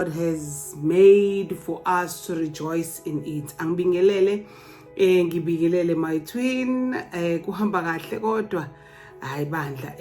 God has made for us to rejoice in it. Angibingelele ngibingelele my twin kuhamba kahle kodwa hayi bandla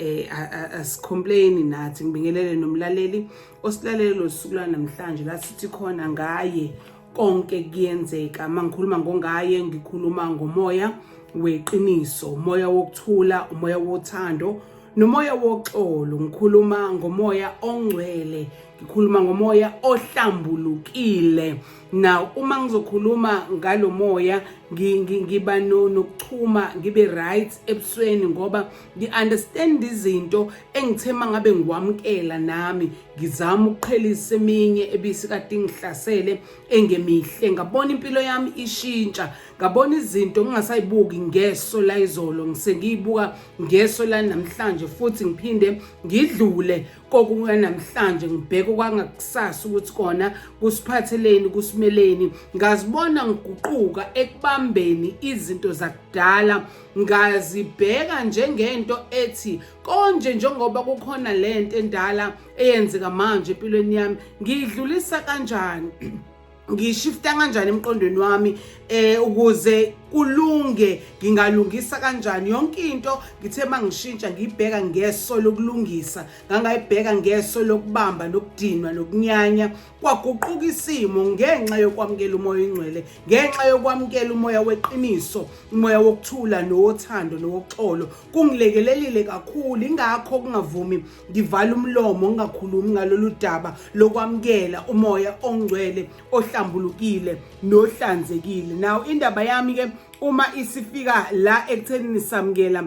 asicomplain nathi ngibingelele nomlaleli osilalele losuku namhlanje la sithi khona ngaye konke kuyenzeka mangikhuluma ngongaye ngikhuluma ngomoya weqiniso umoya wokuthula umoya wothando nomoya woxolo ngikhuluma ngomoya ongcwele ngikhuluma ngomoya ohlambulukile na uma ngizokhuluma ngalomoya ngiba nokuchuma ngibe right ebusweni ngoba ngiunderstand izinto engithema ngabe ngiwamkela nami ngizama ukuqhelisa eminye ebisikade ngihlasele engemihle ngabona impilo yami ishintsha ngabona izinto ngingasayibuki ngeso la izolo ngisengiyibuka ngeso la namhlanje futhi ngiphinde ngidlule kokunga namhlanje ngibheka kwangakusasa ukuthi kona kusiphatheleni kusimeleni ngazibona ngiguquka ekubambeni izinto zakudala ngazibheka njengento ethi konje njengoba kukhona lento endala eyenzeka manje empilweni yami ngidlulisa kanjani ngishifta kanjani emqondweni wami ukuze kulunge ngingalungisa kanjani yonke into ngithe mangishintsha ngibheka ngeso lokulungisa ngangayibheka ngeso lokubamba nokudinwa nokunyanya kwaguquka isimo ngenxa yokwamkela umoya ingcwele ngenxa yokwamkela umoya weqiniso umoya wokuthula nothando noxolo kungilekelelile kakhulu ingakho kungavumi ngivala umlomo ngingakhulumi ngalolu daba lokwamkela umoya ongcwele ohlambulukile nohlanzekile now indaba yami ke uma isifika la ekuthenini samkela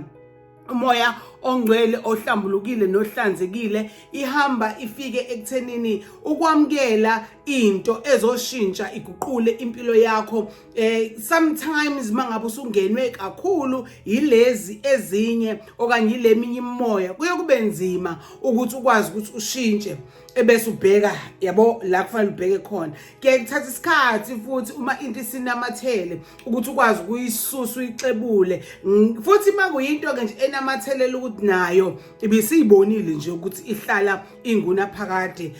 umoya ongcwele ohlambulukile nohlanzekile ihamba ifike ekuthenini ukwamkela into ezoshintsha iguqule impilo yakho sometimes mangabe usungenwe kakhulu yilezi ezinye okanye yileminye imoya kuye kube nzima ukuthi ukwazi ukuthi ushintshe ebese ubheka yabo la kufanele ubheke khona ke kuthatha isikhathi futhi uma into isinamathele ukuthi ukwazi ukuyisusa uyixebule futhi makuyinto ke nje enamathelela ukuthi nayo ibisiyibonile nje ukuthi ihlala inguna phakade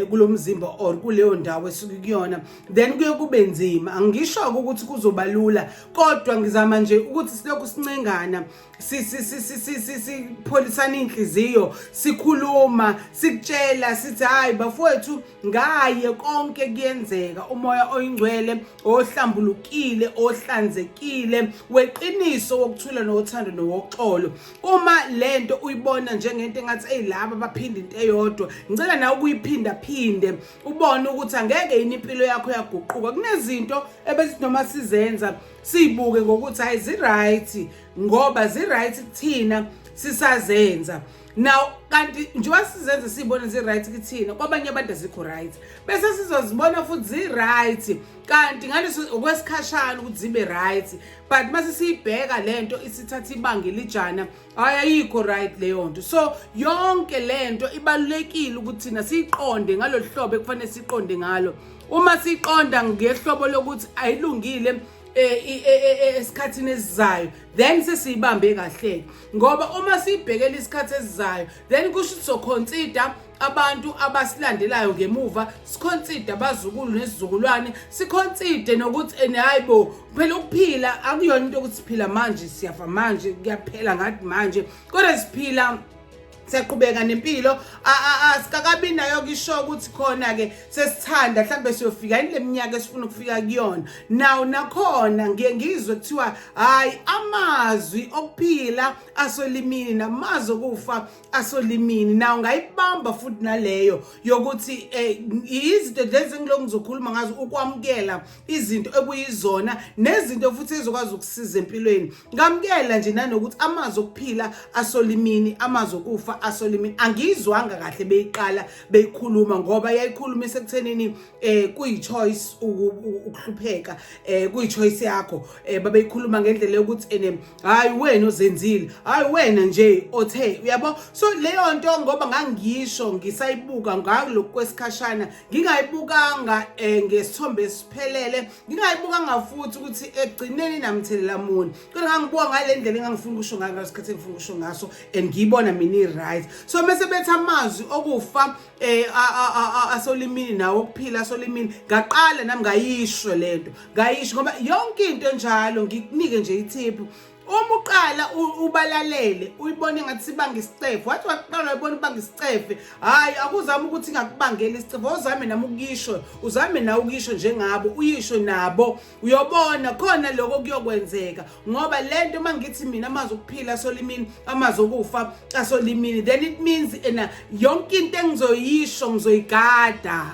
kulomzimba or kuleyo ndawo esuke kuyona then kuye kube nzima angisho ukuthi kuzobalula kodwa ngizama nje ukuthi silokhu sincengana sipholisana inhliziyo sikhuluma sikutshela sithi hayi bafowethu ngaye konke kuyenzeka umoya oyingcwele ohlambulukile ohlanzekile weqiniso wokuthula nothando noxolo uma lento uyibona njengento engathi eyilaba baphinda into eyodwa ngicela nawe ukuyiphinda phinde ubone ukuthi angeke yini impilo yakho yaguquka kunezinto ebese noma sizenza sibuke ngokuthi hayi zi-right ngoba zi-right kuthina sisazenza now kanti njengoba sizenza sibona zi-right kuthina kwabanye abantu azikho right bese sizozibona futhi zi-right kanti ngaleso okwesikhashana ukuthi zibe right but mase siyibheka lento isithatha ibanga elijana ayikho right leyo nto so yonke lento ibalulekile ukuthi thina siqonde ngalolu ekufanele siqonde ngalo uma siqonda ngehlobo lokuthi ayilungile esikhathini esizayo then sesiyibambe kahle ngoba uma sibhekela isikhathi esizayo then kusho soconsider abantu abasilandelayo ngemuva siconsider abazukulu nesizukulwane siconsider nokuthi hayibo phela ukuphila akuyona into ukuthi siphila manje siyafa manje kuyaphela ngathi manje kodwa siphila siyaqhubeka nempilo asikakabi nayo kisho ukuthi khona ke sesithanda mhlambe siyofika yini leminyaka esifuna ukufika kuyona now nakhona ngiyengizwe kuthiwa hayi amazwi okuphila asolimini namazwi okufa asolimini now ngayibamba futhi naleyo yokuthi izinto lezi ngiloko ngizokhuluma ngazo ukwamkela izinto ekuyizona nezinto futhi ezokwazi ukusiza empilweni ngamkela nje nanokuthi amazwi okuphila asolimini amazwi okufa asolimini angizwanga kahle beyiqala beyikhuluma ngoba yayikhuluma esekuthenini kuyi-choice ukuhlupheka kuyi-choice yakho babeyikhuluma ngendlela yokuthi hayi wena ozenzile hayi wena nje othe uyabo so leyo nto ngoba ngangisho ngisayibuka ngalokho kwesikhashana ngingayibukanga ngesithombe esiphelele ngingayibukanga futhi ukuthi egcineni namthelela muni kodwa ngangibuka ngale ndlela engangifuna ukusho ngayo ngesikhathi engifuna ukusho ngaso and ngiyibona mina right. So mase betha amazwi okufa asolimini nawo ukuphila asolimini ngaqala nami ngayisho lento ngayisho ngoba yonke into njalo ngikunike nje itip. Uma uqala ubalalele uyibone ngathi sibanga isicefe wathi waqala uyibona ubanga isicefe hayi akuzama ukuthi ngakubangela isicefe ozame nami ukuyisho uzame nawe ukuyisho njengabo uyisho nabo uyobona khona lokho kuyokwenzeka ngoba lento mangithi mina amazwi okuphila asolimini amazwi okufa asolimini then it means yonke into engizoyisho ngizoyigada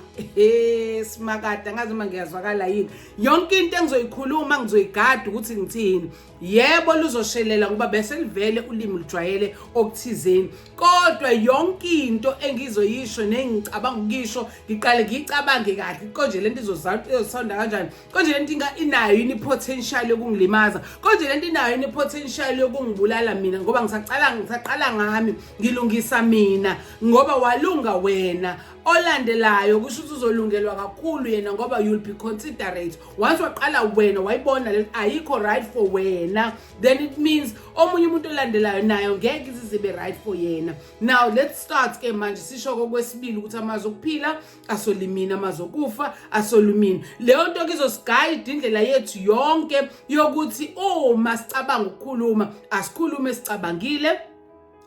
simakada ngazi uma ngiyazwakala yini yonke into engizoyikhuluma ngizoyigada ukuthi ngithini yebo luzoshelela ngoba bese livele ulimi lujwayele okuthizeni kodwa yonke into engizoyisho nengicabanga ukuyisho ngiqale ngicabange kahle konje lento izosonda kanjani konje lento inayo yini potential yokungilimaza konje lento inayo yini potential yokungibulala mina ngoba ngisaqala ngami ngilungisa mina ngoba walunga wena olandelayo kusho ukuthi uzolungelwa kakhulu yena ngoba you'll be considerate once waqala wena wayibona le ayikho right for wena then it means omunye umuntu olandelayo nayo ngeke izibe right for yena. Now let's start ke manje sisho kokwesibili ukuthi amazwi okuphila asolimini amazwi okufa asolumini leyo nto kizosiguide indlela yethu yonke yokuthi uma sicabanga ukukhuluma asikhulume sicabangile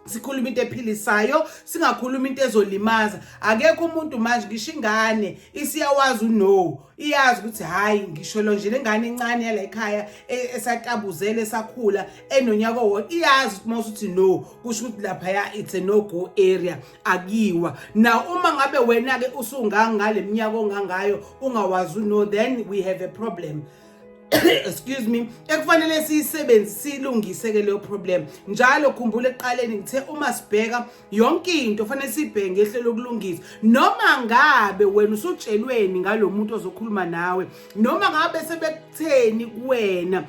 sikhuluma into ephilisayo singakhuluma into ezolimaza akekho umuntu manje ngisho ingane isiyawazi uno iyazi ukuthi hayi ngisho lo nje lengane encane yala ekhaya esatabuzele esakhula enonyaka owodwa iyazi ukuthi no kusho ukuthi lapha ya it's a no go area akiwa. Now uma ngabe wena ke usungangale iminyaka ongangayo ungawazi uno then we have a problem. Excuse me ekufanele siyisebenzise silungise ke leyo problem njalo khumbula eqaleni ngithe uma sibheka yonke into fanele sibheke ngehlelo lokulungisa noma ngabe wena usutshelweni ngalomuntu ozokhuluma nawe noma ngabe sebekutheni kuwena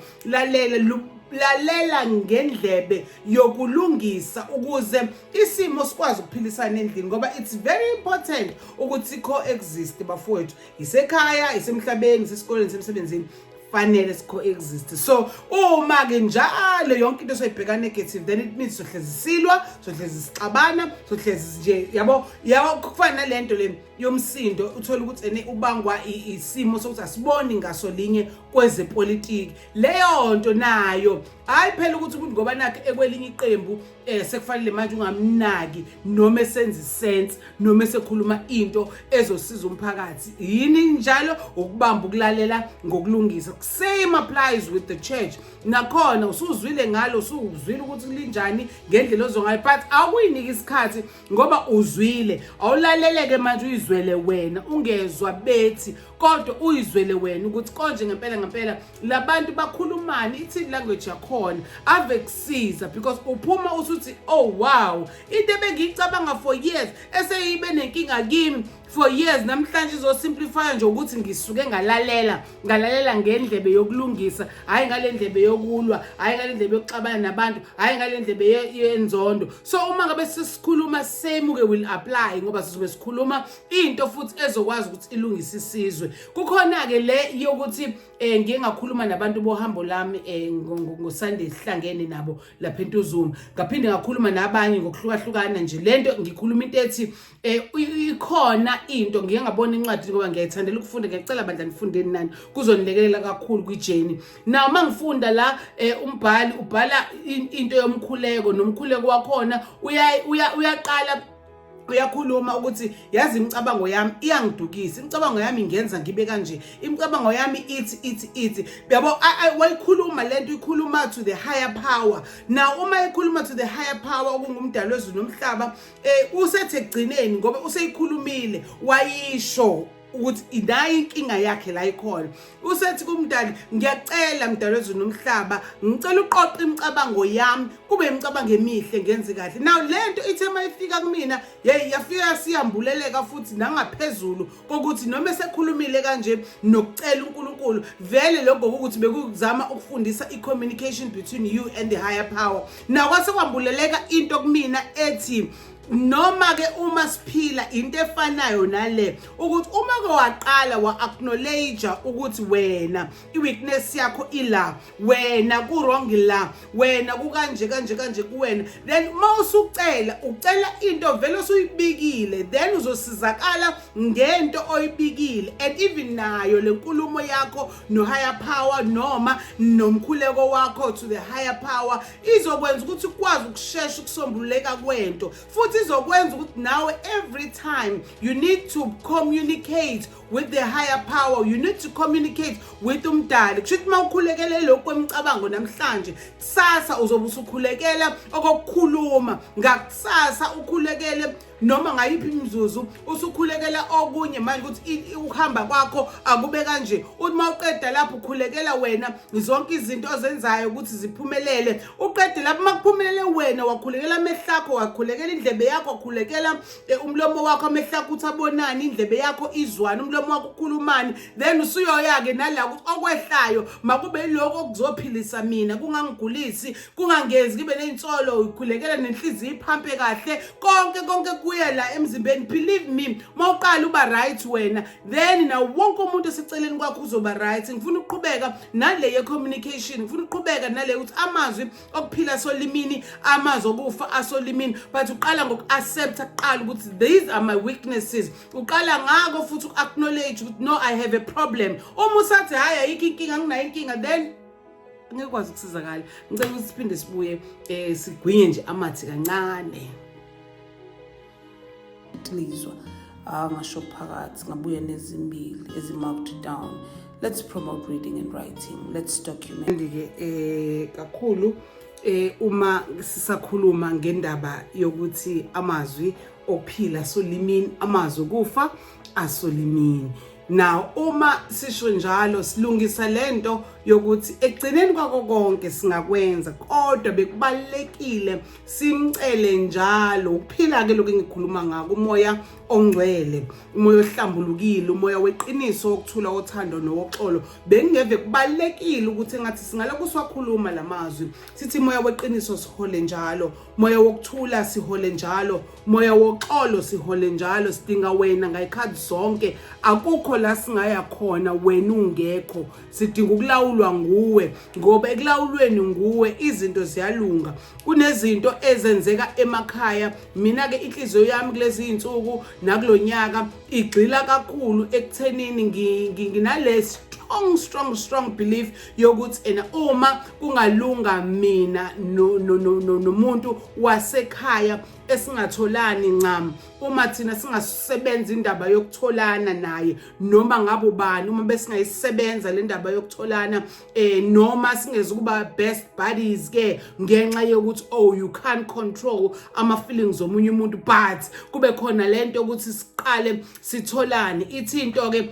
lalela ngendlebe yokulungisa ukuze isimo sikwazi ukuphilisana endlini ngoba it's very important ukuthi coexist bafowethu isekhaya isemhlabeni isesikoleni isemsebenzini fanele coexist. So uma ke njalo yonke into soyibheka negative then it means sohlezi silwa sohlezi sixabana sohlezi nje yabo kufana lento le yomsindo uthola ukuthi ene ubangwa isimo sokuthi asiboni ngaso linye kwezepolitiki leyo nto nayo hayi phela ukuthi umuntu ngoba nakhe ekwelinye iqembu sekufanele manje ungamnaki noma esenza sense noma esekhuluma into ezosiza umphakathi yini njalo ukubamba ukulalela ngokulungisa. Same applies with the church nakhona usuzwile ngalo usuzwile ukuthi linjani ngendlela ozongayo but awuyiniki isikhathi ngoba uzwile awulaleleke manje uyizwele wena ungezwa bethi kodwa uyizwele wena ukuthi konje ngempela labantu bakhulumani ithi language yakhona ave kusiza because uphuma usuthi oh wow into ebengicabanga for years eseyibe nenkinga kimi for years namhlanje izo simplify nje ukuthi ngisuke ngalalela ngendlebe yokulungisa hayi ngalendlebe yokulwa hayi ngalendlebe yokuxabana nabantu hayi ngalendlebe yenzondo. So uma ngabe sisikhuluma same ke will apply ngoba sizobe sikhuluma into futhi ezokwazi ukuthi ilungise isizwe. Kukhona ke le yokuthi ngingakhuluma nabantu bohambo lami ngoSunday sihlangene nabo lapha eNtuzuma ngaphinde ngakhuluma nabanye ngokuhlukahlukana nje lento ngikhuluma into ethi ikhona into ngike ngabona incwadi ngoba ngiyayithandela ukufunda ngiyacela bandla nifundeni nani kuzonilekelela kakhulu kwijeni. Now mangifunda la umbhali ubhala into yomkhuleko nomkhuleko wakhona uyaqala uyakhuluma ukuthi yazi imicabango yami iyangidukisa imicabango yami ingenza ngibe kanje imicabango yami ithi yabo wayikhuluma lento ikhuluma to the higher power. Now uma ikhuluma to the higher power okungumdali wezulu nomhlaba usethe egcineni ngoba useyikhulumile wayisho ukuthi inayo inkinga yakhe la ikhona usethi kumdali ngiyacela mdali wezulu nomhlaba ngicela uqoqa imicabango yami kube imicabango emihle ngenze kahle. Now lento ithe mayifika kumina yafika siyambuleleka futhi nangaphezulu kokuthi noma esekhulumile kanje nokucela uNkulunkulu vele lokho ukuthi bekuzama ukufundisa i-communication between you and the higher power. Now kwase kwambuleleka into kumina ethi noma ke uma siphila into efanayo nale ukuthi uma ke waqala wa-acknowledge ukuthi wena i-weakness yakho ila, wena ku-wrong la, wena kukanje kanje kuwena, then mawusucela ucela into vele usuyibikile, then uzosizakala ngento oyibikile. And even nayo le nkulumo yakho no higher power noma nomkhuleko wakho to the higher power izokwenza ukuthi ukwazi ukushesha ukusombuleka kwento, futhi izokwenza ukuthi nawe every time you need to communicate with the higher power, you need to communicate with umdali. Kusho ukuthi mawukhulekele lokho kwemicabango namhlanje, kusasa uzobe usukhulekela okukhuluma, ngakusasa ukhulekele noma ngayiphi imizuzu usukhulekela okunye manje ukuthi ukuhamba kwakho akube kanje. Uthi mawuqeda lapho ukhulekela wena zonke izinto ozenzayo ukuthi ziphumelele, uqede lapho makuphumelele wena wakhulekela amehlakho, wakhulekela indlebe yakho, wakhulekela umlomo wakho amehlakho uthi abonani, indlebe yakho izwana, umlomo wakho ukhulumani, then usuyoya-ke nala ukuthi okwehlayo makube yiloko okuzophilisa mina, kungangigulisi, kungangenzi ngibe ney'nsolo, ukhulekela nenhliziyo iphampe kahle, konke kuya la emzimbeni. Believe me, mawuqala uba right wena, then na wonke umuntu eseceleni kwakho uzoba right. Ngifuna ukuqhubeka nale ye-communication, ngifuna ukuqhubeka nale ukuthi amazwi okuphila asolimini, amazwi okufa asolimini, but uqala ngoku-accept kuqala ukuthi these are my weaknesses, uqala ngako futhi uku-acknowledge ukuthi no, I have a problem. Uma usathi hayi ayikho inkinga, nginayo inkinga, then ngeke kwazi ukusizakala. Ngicela ukuthi siphinde sibuye sigwinye nje amathi kancane. Lizwa ngasho phakathi ngabuya nezimbili ezi-marked down. Let's promote reading and writing, let's document ke kakhulu uma sisakhuluma ngendaba yokuthi amazwi okuphila asolimini, amazwi okufa asolimini. Now uma sisho njalo silungisa lento yokuthi ekugcineni kwako konke singakwenza, kodwa bekubalekile simcele njalo ukuphila ke lokho engikhuluma ngako, umoya ongcwele, umoya ohlambulukile, umoya weqiniso, wokuthula, wothando nowoxolo. Bengeve kubalekile ukuthi ngathi singaloku siwakhuluma lamazwi sithi moya weqiniso sihole njalo, moya wokuthula sihole njalo, moya woxolo sihole njalo. Sidinga wena ngayikhathi zonke, akukho la singaya khona wena ungekho. Sidinga ukulawulwa nguwe, ngoba ekulawulweni nguwe izinto ziyalunga. Kunezinto ezenzeka emakhaya, mina ke inhliziyo yami kulezi insuku nakulonyaka igxila kakhulu ekuthenini nginale strong belief yokuthi ena uma kungalunga mina nomuntu wasekhaya esingatholani ncam, uma thina singasebenza indaba yokutholana naye noma ngabe ubani, uma besingayisebenza le ndaba yokutholana noma singezukuba best buddies ke ngenxa yokuthi you can't control ama feelings omunye umuntu, but kube khona lento ukuthi siqale sitholane. Ithinto ke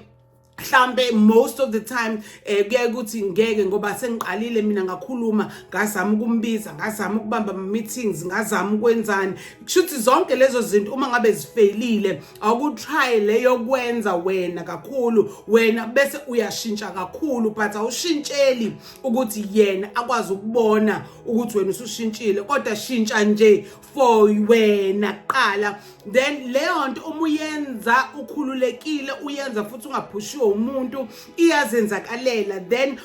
mhlambe most of the time kuye ukuthi ngeke, ngoba sengiqalile mina ngakhuluma, ngazama ukumbiza, ngazama ukubamba ama meetings, ngazama ukwenzani. Kushuthi zonke lezo zinto uma ngabe zifailile, awukutry leyo kwenza wena kakhulu, wena bese uyashintsha kakhulu, but awushintsheli ukuthi yena akwazi ukubona ukuthi wena usushintshile, kodwa shintsha nje for wena qala. Then leyo nto uma uyenza ukhululekile, uyenza futhi ungaphushiwe umuntu, iyazenzakalela, then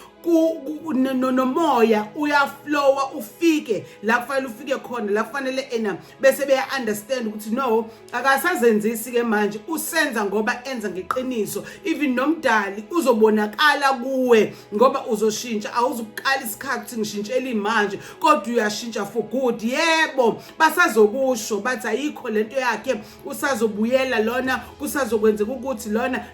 nomoya uyaflowa ufike la kufanele ufike khona, la kufanele ena bese beya understand ukuthi no, akasazenzisi ke manje, usenza ngoba enza ngeqiniso. Even nomdali uzobonakala kuwe ngoba uzoshintsha, awuzukuqala isikhathi ngishintshela imanje kodwa uyashintsha for good. Yebo basazokusho bathi ayikho lento yakhe, usazobuyela lona, kusazokwenzeka ukuthi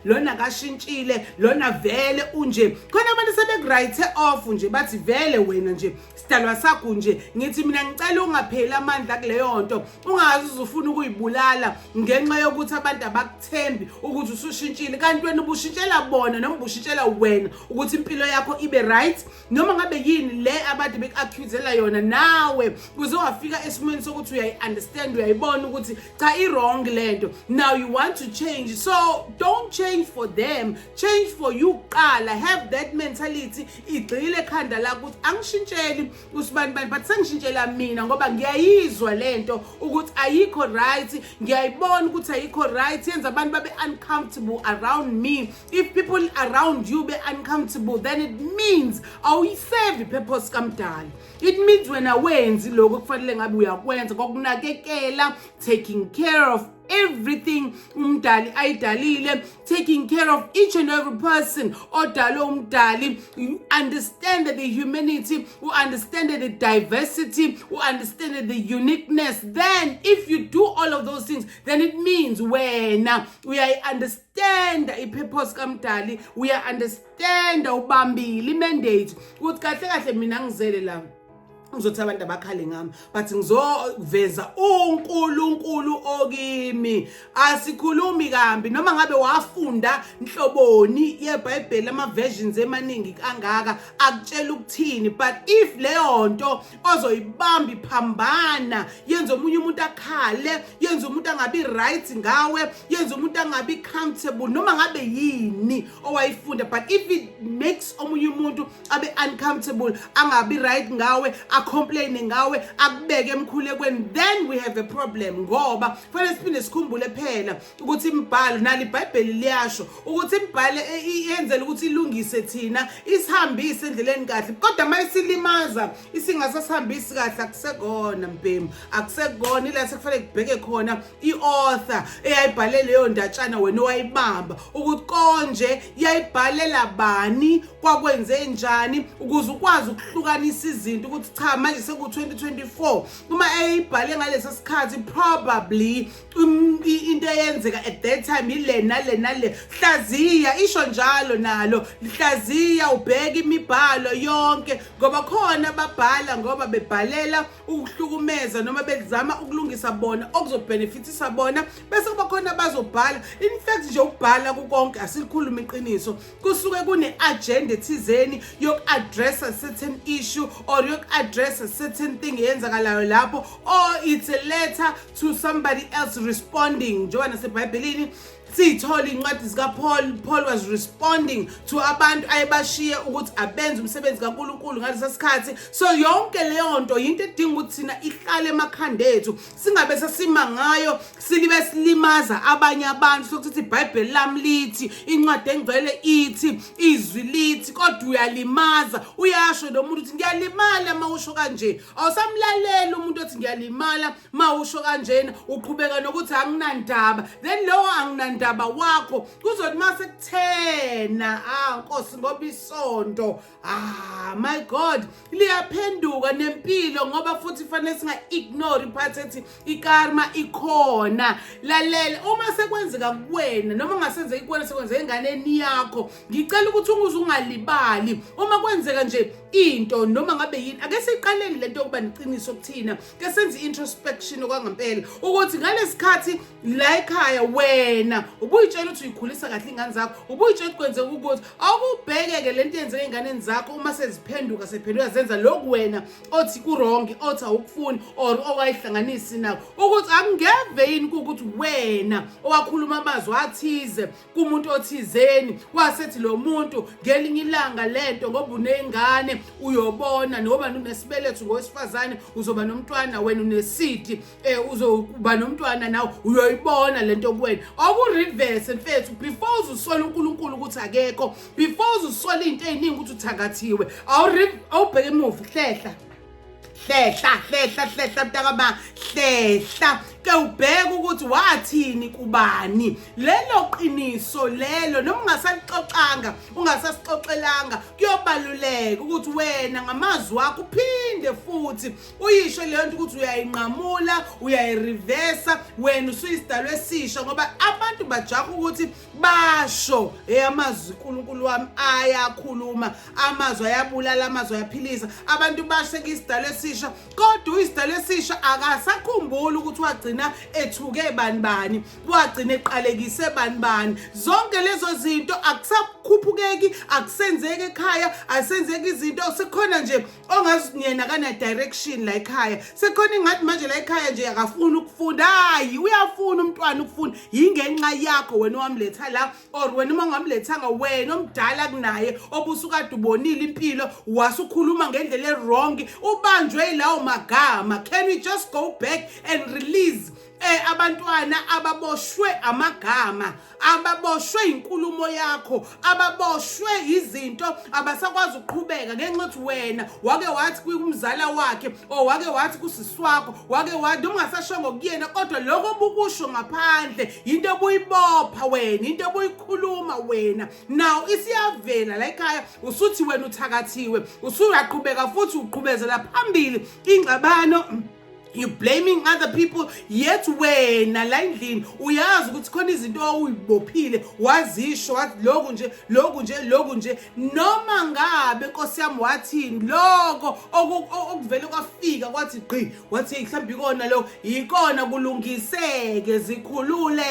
lona kashintshile, lona vele unje. Khona abantu right off nje bathi vele wena nje sidalwa sakho nje. Ngithi mina ngicela ungapheli amandla kuleyo nto, ungazi uzufuna ukuyibulala ngenxa yokuthi abantu abakuthembi ukuthi usushintshile, kanti wena ubushintshela bona noma ubushintshela wena ukuthi impilo yakho ibe right, noma ngabe yini le abantu bekaccusela yona, nawe uzowafika esimweni sokuthi uyayi-understand, uyayibona ukuthi cha i-wrong lento. Now you want to change, so don't change for them, change for you qala, have that mentality igcile ekhanda la ukuthi angishintsheli usibani bani but sengishintshela mina ngoba ngiyayizwa lento ukuthi ayikho right, ngiyayibona ukuthi ayikho right, yenza abantu babe uncomfortable around me. If people around you be uncomfortable, then it means awuyiserve ipurpose kaMdali. It means wena wenzi lokho kufanele ngabe uyakwenza kokunakekela, taking care of everything uMdali ayidalile, taking care of each and every person odalo uMdali. You understand the humanity, you understand the diversity, you understand the uniqueness. Then if you do all of those things, then it means wena we understand ipurpose kaMdali, we understand ubambile mandate ukuthi kahle kahle mina ngizele la ngizothi abantu abakhale ngami but ngizoveza uNkulunkulu okimi. Asikhulumi kambi noma ngabe wafunda inhloboni yeBhayibheli ama versions emaningi kangaka akutshela ukuthini, but if leyo nto ozoyibamba iphambana yenza omunye umuntu akhale, yenza umuntu angabi right ngawe, yenza umuntu angabi comfortable noma ngabe yini owayifunda, but if it makes omunye umuntu abe uncomfortable, angabi right ngawe, complain ngawe, akubeke emkhulekweni, then we have a problem. Ngoba fanele siphinde sikhumbule phela ukuthi imibhalo nali iBhayibheli liyasho ukuthi imibhalo iyenzela ukuthi ilungise thina, isihambise endleleni kahle, kodwa mayisilimaza isingasasihambisi kahle akusekona mpembu, akusekona. Ila sekufanele kubheke khona iauthor eyayibhale leyo ndatshana wena owayibamba ukuthi konje yayibhalela bani, kwakwenze njani, ukuze ukwazi ukuhlukanisa izinto ukuthi cha manje seku 2024 uma eyibhale ngalesa sikhathi probably into eyenzeka at that time ile nale hlaziya isho njalo nalo hlaziya ubheka imibhalo yonke, ngoba khona babhala ngoba bebhalela ukuhlukumeza noma bezama ukulungisa bona okuzobhenefitisa bona, bese kuba khona bazobhala. In fact nje ukubhala kukonke asilikhuluma iqiniso, kusuke kune agenda ethizeni yok address a certain issue or yok address a certain thing yenzakalayo lapho, or it's a letter to somebody else responding. Njengoba naseBhayibhelini sithola incwadi zika Paul was responding to abantu ayebashiye ukuthi abenze umsebenzi kaNkulunkulu ngalesa sikhathi. So yonke leyo nto into edinga ukuthi thina ihlale emakhanda ethu, singabe sesima ngayo silibe silimaza abanye abantu sokuthi iBhayibheli lami lithi, incwadi engcwele ithi, izwi lithi, kodwa uyalimaza, uyasho nomuntu ukuthi ngiyalimala mawusho kanje, awusamlalela umuntu othi ngiyalimala mawusho kanjena, uqhubeka nokuthi anginandaba, then lowo anginandaba wakho kuzothi mase kuthena Nkosi ngoba isonto my God liyaphenduka nempilo, ngoba futhi fanele singa ignore iphathi ethi ikarma ikhona. Lalela uma sekwenzeka kuwena noma ungasenze kuwena sekwenze enganeni yakho, ngicela ukuthi ungalibali uma kwenzeka nje into noma ngabe yini, ake siqaleni lento yokuba neqiniso kuthina, ke senze introspection okwangempela ukuthi ngalesikhathi la ekhaya wena ubuyitshela ukuthi uyikhulisa kahle ingane zakho, ubuyitshela ukuthi kwenzeka ukuthi awukubhekeke lento yenzeke enganeni zakho uma seziphenduka sephenduka zenza lokhu wena othi ku-wrong, othi awukufuni or owayihlanganisi nakho, ukuthi akungeve yini ukuthi wena owakhuluma amazwi athize kumuntu othizeni wasethi lo muntu ngelinye ilanga lento ngoba unengane uyobona noba unesibeletho ngowesifazane uzoba nomntwana, wena unesidi uzoba nomntwana nawe uyoyibona lento kuwena. Reverse mfethu, before uzusola uNkulunkulu ukuthi akekho, before uzusola into eziningi ukuthi uthakathiwe, awubheke emuva, hlehla mntakama, hlehla ke ubheka ukuthi wathini kubani. Lelo qiniso lelo noma ungasalixoxanga, ungasasixoxelanga, kuyobaluleka ukuthi wena ngamazwi akho uphinde futhi uyisho leyo nto ukuthi uyayinqamula, uyayireversa, wena usuyisidalwe esisha, ngoba abantu bajaha ukuthi basho amazwi uNkulunkulu wami ayakhuluma, amazwi ayabulala, amazwi ayaphilisa. Abantu basho ngisidalwe esisha, kodwa uyisidalwe esisha akasakhumbula ukuthi wagcina wagcina ethuke bani wagcina eqalekise bani zonke lezo zinto akusakhuphukeki akusenzeki ekhaya asenzeki izinto sekhona nje ongaziyena kana direction la ekhaya sekhona ingathi manje la ekhaya nje akafuni ukufunda hayi uyafuna umntwana ukufunda yingenxa yakho wena owamletha la or wena uma ungamlethanga wena omdala kunaye obusukade ubonile impilo wasukhuluma ngendlela wrong ubanjwe ilawo magama. Can we just go back and release abantwana ababoshwe amagama ababoshwe inkulumo yakho ababoshwe izinto abasakwazi ukuqhubeka ngenxa yokuthi wena wake wathi kumzala wakhe o wake wathi kusisi wakho wake wathi ungasashongo kuyena kodwa lokho obukusho ngaphandle into obuyibopha wena into obuyikhuluma wena now isiyavela la ekhaya usuthi wena uthakathiwe usuyaqhubeka futhi uqhubezela phambili ingxabano. You blaming other people yet wena la endlini uyazi ukuthi khona izinto oyibophile wazisho wathi lokhu nje noma ngabe Nkosi yami wathini lokho okuvele kwafika kwathi gqi wathi mhlawumbe ikona lo ikona kulungiseke zikhulume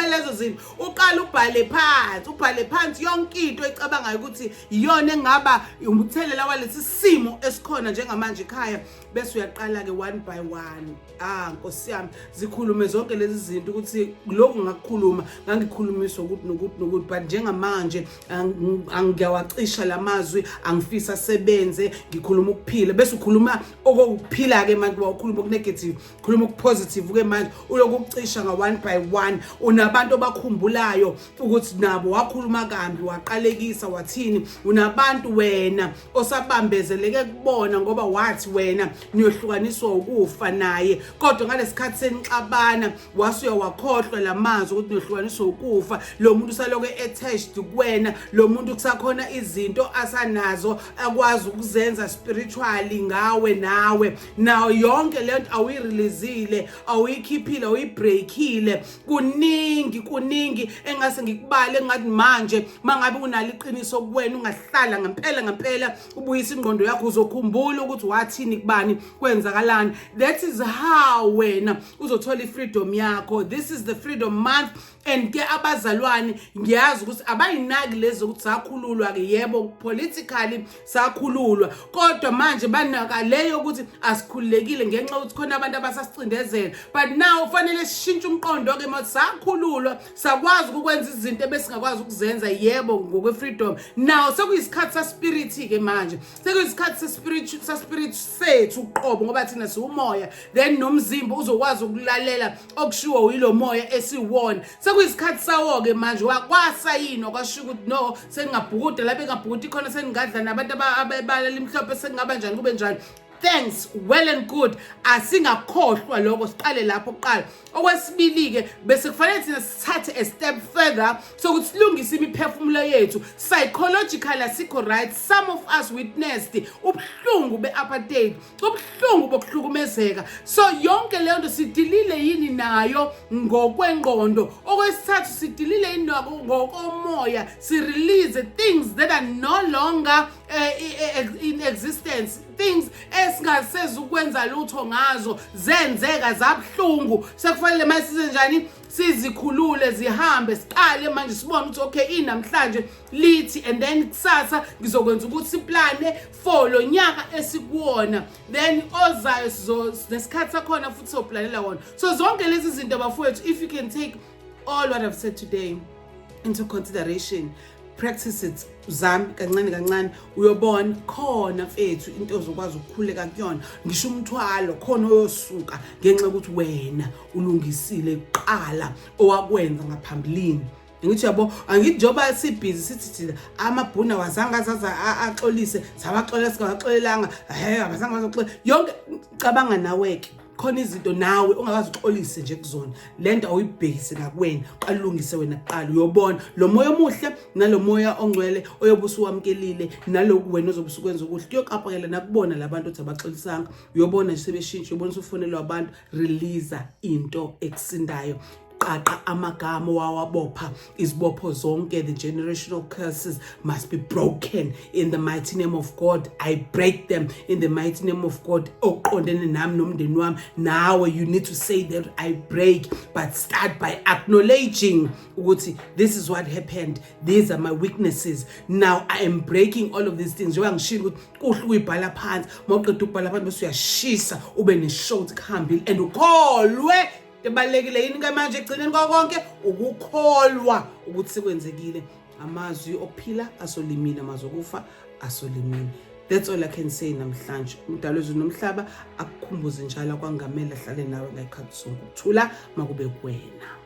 lezo zinto uqala ubhale phansi yonke into ecabangayo ukuthi iyona engaba umthelela walesi simo esikhona njengamanje ekhaya bese uyaqala ke one by one. Nkosi yami zikhulume zonke lezi zinto ukuthi lokho ngakukhuluma ngangikhulumiswa ukuthi but njengamanje angiyawacisha lamazwi angifisa sebenze ngikhuluma ukuphila bese ukhuluma okuphila ke manje ukhuluma okunegative ukhuluma okupositive ke manje uloku ukucisha nga one by one unabantu abakhumbulayo ukuthi nabo wakhuluma kambi waqalekisa wathini unabantu wena osabambezeleke kubona ngoba wathi wena niyohlukaniswa ukufa naye kodwa ngalesikhathi senixabana wasuya wakhohlwa lamazwi ukuthi niyohlukaniswa ukufa lo muntu usaloke attached kuwena lo muntu kusakhona izinto asanazo akwazi ukuzenza spiritually ngawe nawe now yonke lento awuyireleasile awuyikhiphile awuyibreakile kuningi engase ngikubale engathi manje mangabe unalo iqiniso kuwena ungahlala ngempela ubuyisa ingqondo yakho uzokhumbula ukuthi wathini kubani kwenzakalani. That is how wena uzothola ifreedom yakho. This is the freedom month and ke abazalwane ngiyazi ukuthi abayinaki lezo ukuthi sakhululwa ke yebo politically sakhululwa kodwa manje banaka leyo ukuthi asikhululekile ngenxa ukuthi khona abantu abasasicindezela but now ufanele sishintshe umqondo ke manje sakhululwa sakwazi ukwenza izinto ebesingakwazi ukuzenza yebo ngokwe freedom now sekuyisikhathi sa spirit ke manje sekuyisikhathi sa spirit sethu uqobo ngoba thina siumoya then nomzimba uzokwazi ukulalela okushiwo uyilo moya esiwona sekuyisikhathi sawo ke manje wakwasayino kwasho ukuthi no sengabhukuda lapha engabhukuda ikhona sengingadla nabantu ababalela imhlophe sengaba njani kube njani. Thanks, well and good. Asingakhohlwa lokho siqale lapho kuqala. Okwesibili ke bese kufanele thina sithathe a step further sokuthi silungise imiphefumulo yethu. Psychologically asikho right. Some of us witnessed ubuhlungu beapartheid, ubuhlungu bokuhlukumezeka. So yonke leyo nto sidilile yini nayo ngokwengqondo. Okwesithathu sidilile yini ngokomoya. Si release things that are no longer in existence. Things esingasezi ukwenza lutho ngazo zenzeka zabhlungu sekufanele masize njani sizikhulule zihambe siqale manje sibone ukuthi okay inamhlanje lithi and then kusasa ngizokwenza ukuthi siplane for lo nyaka esikuwona then ozayo nesikhathi sakhona futhi soplanela wona. So zonke lezi zinto bafowethu if you can take all what I've said today into consideration, practice it zami kancane uyobona khona mfethu into ozokwazi ukukhuleka kuyona ngisho umthwalo khona oyosuka ngenxa ukuthi wena ulungisile iqala owakwenza ngaphambilini. Ngithi yabo angithi njoba sibhizi sithi thina amabhuna wazanga azaza axolise sabaxolela singaxolelanga abazange bazoxolela yonke cabanga naweke khona izinto nawe ongakazi uxolise nje kuzona lento awuyibhekise ngakuwena qalungise wena kuqala uyobona lo moya omuhle nalo moya ongcwele oyobusu wamkelile naloku wena ozobusukwenza ukuthi kuyoqaphakela nakubona labantu othi abaxolisanga uyobona nje sebeshintsha uyobona usufonelwa abantu release into ekusindayo. qaqa amagama wawabopha izibopho zonke. The generational curses must be broken in the mighty name of God. I break them in the mighty name of God. Oqondene nami nomndeni wami, now you need to say that I break, but start by acknowledging ukuthi this is what happened, these are my weaknesses, now I am breaking all of these things. Njengoba ngishilo ukuthi kuhle uyibhala phansi, mawuqeda ukubhala phansi bese uyashisa ube ne-short kuhambile and ukholwe. Ebalekile yini ke manje egcineni konke ukukholwa ukuthi sekwenzekile. Amazwi okuphila asolimini, amazwi okufa asolimini. That's all I can say namhlanje. Umdalo wezulu nomhlaba akukhumbuze njalo kwangamela ahlale nawe ngayikhathi sonke ukuthula makube kuwena.